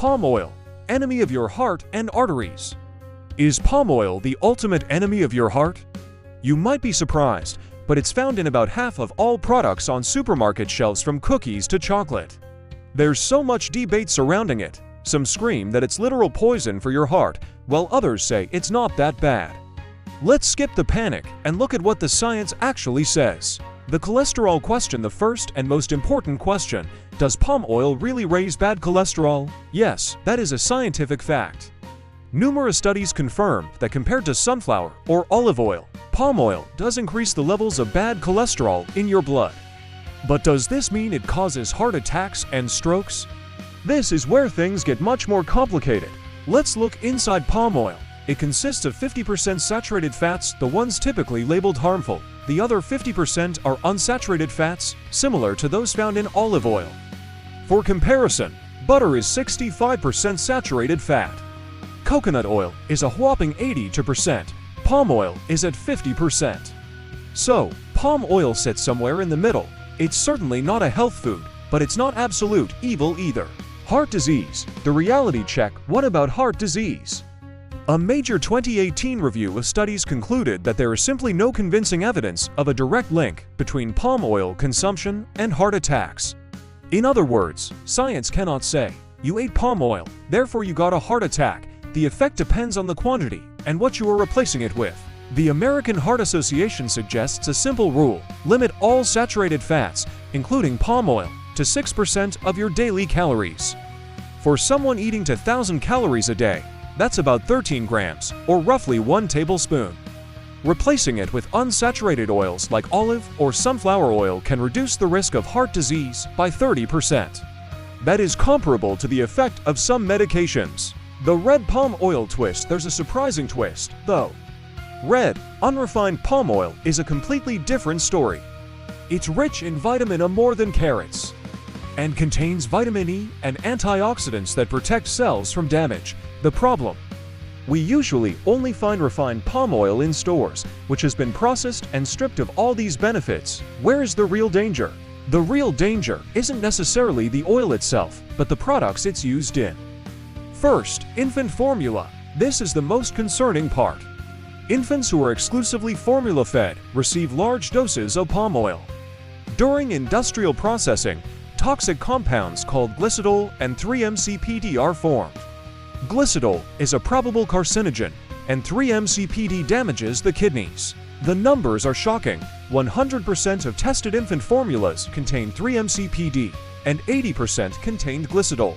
Palm oil, enemy of your heart and arteries. Is palm oil the ultimate enemy of your heart? You might be surprised, but it's found in about half of all products on supermarket shelves from cookies to chocolate. There's so much debate surrounding it. Some scream that it's literal poison for your heart, while others say it's not that bad. Let's skip the panic and look at what the science actually says. The cholesterol question, the first and most important question. Does palm oil really raise bad cholesterol? Yes, that is a scientific fact. Numerous studies confirm that compared to sunflower or olive oil, palm oil does increase the levels of bad cholesterol in your blood. But does this mean it causes heart attacks and strokes? This is where things get much more complicated. Let's look inside palm oil. It consists of 50% saturated fats, the ones typically labeled harmful. The other 50% are unsaturated fats, similar to those found in olive oil. For comparison, butter is 65% saturated fat. Coconut oil is a whopping 82%. Palm oil is at 50%. So, palm oil sits somewhere in the middle. It's certainly not a health food, but it's not absolute evil either. Heart disease. The reality check. What about heart disease? A major 2018 review of studies concluded that there is simply no convincing evidence of a direct link between palm oil consumption and heart attacks. In other words, science cannot say, you ate palm oil, therefore you got a heart attack. The effect depends on the quantity and what you are replacing it with. The American Heart Association suggests a simple rule: limit all saturated fats, including palm oil, to 6% of your daily calories. For someone eating to 1,000 calories a day, that's about 13 grams, or roughly 1 tablespoon. Replacing it with unsaturated oils like olive or sunflower oil can reduce the risk of heart disease by 30%. That is comparable to the effect of some medications. The red palm oil twist. There's a surprising twist, though. Red, unrefined palm oil is a completely different story. It's rich in vitamin A more than carrots, and contains vitamin E and antioxidants that protect cells from damage. The problem? We usually only find refined palm oil in stores, which has been processed and stripped of all these benefits. Where is the real danger? The real danger isn't necessarily the oil itself, but the products it's used in. First, infant formula. This is the most concerning part. Infants who are exclusively formula-fed receive large doses of palm oil. During industrial processing, toxic compounds called glycidol and 3-MCPD are formed. Glycidol is a probable carcinogen, and 3-MCPD damages the kidneys. The numbers are shocking. 100% of tested infant formulas contain 3-MCPD, and 80% contained glycidol.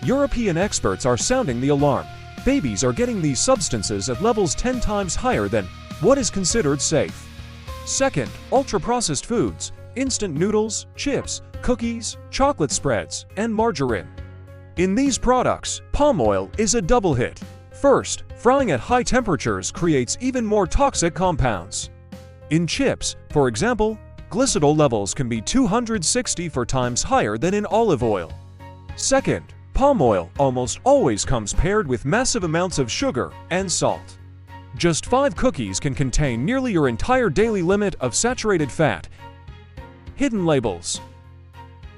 European experts are sounding the alarm. Babies are getting these substances at levels 10 times higher than what is considered safe. Second, ultra-processed foods, instant noodles, chips, cookies, chocolate spreads, and margarine. In these products, palm oil is a double hit. First, frying at high temperatures creates even more toxic compounds. In chips, for example, glycidol levels can be 264 times higher than in olive oil. Second, palm oil almost always comes paired with massive amounts of sugar and salt. Just 5 cookies can contain nearly your entire daily limit of saturated fat. Hidden labels.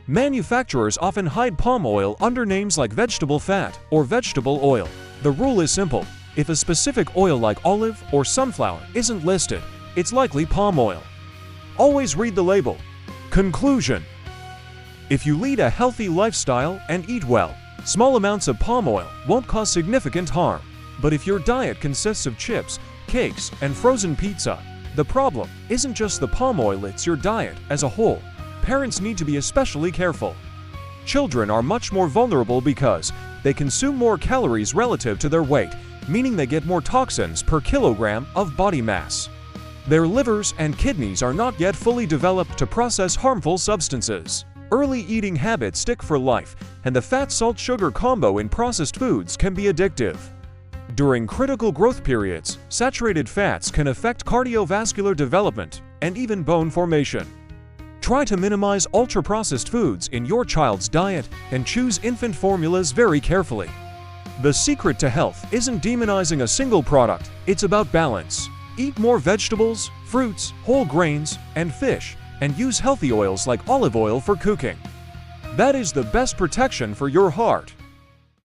Manufacturers often hide palm oil under names like vegetable fat or vegetable oil. The rule is simple: if a specific oil like olive or sunflower isn't listed, it's likely palm oil. Always read the label. Conclusion: if you lead a healthy lifestyle and eat well, small amounts of palm oil won't cause significant harm. But if your diet consists of chips, cakes, and frozen pizza, the problem isn't just the palm oil, it's your diet as a whole. Parents need to be especially careful. Children are much more vulnerable because they consume more calories relative to their weight, meaning they get more toxins per kilogram of body mass. Their livers and kidneys are not yet fully developed to process harmful substances. Early eating habits stick for life, and the fat-salt-sugar combo in processed foods can be addictive. During critical growth periods, saturated fats can affect cardiovascular development and even bone formation. Try to minimize ultra-processed foods in your child's diet and choose infant formulas very carefully. The secret to health isn't demonizing a single product, it's about balance. Eat more vegetables, fruits, whole grains, and fish, and use healthy oils like olive oil for cooking. That is the best protection for your heart.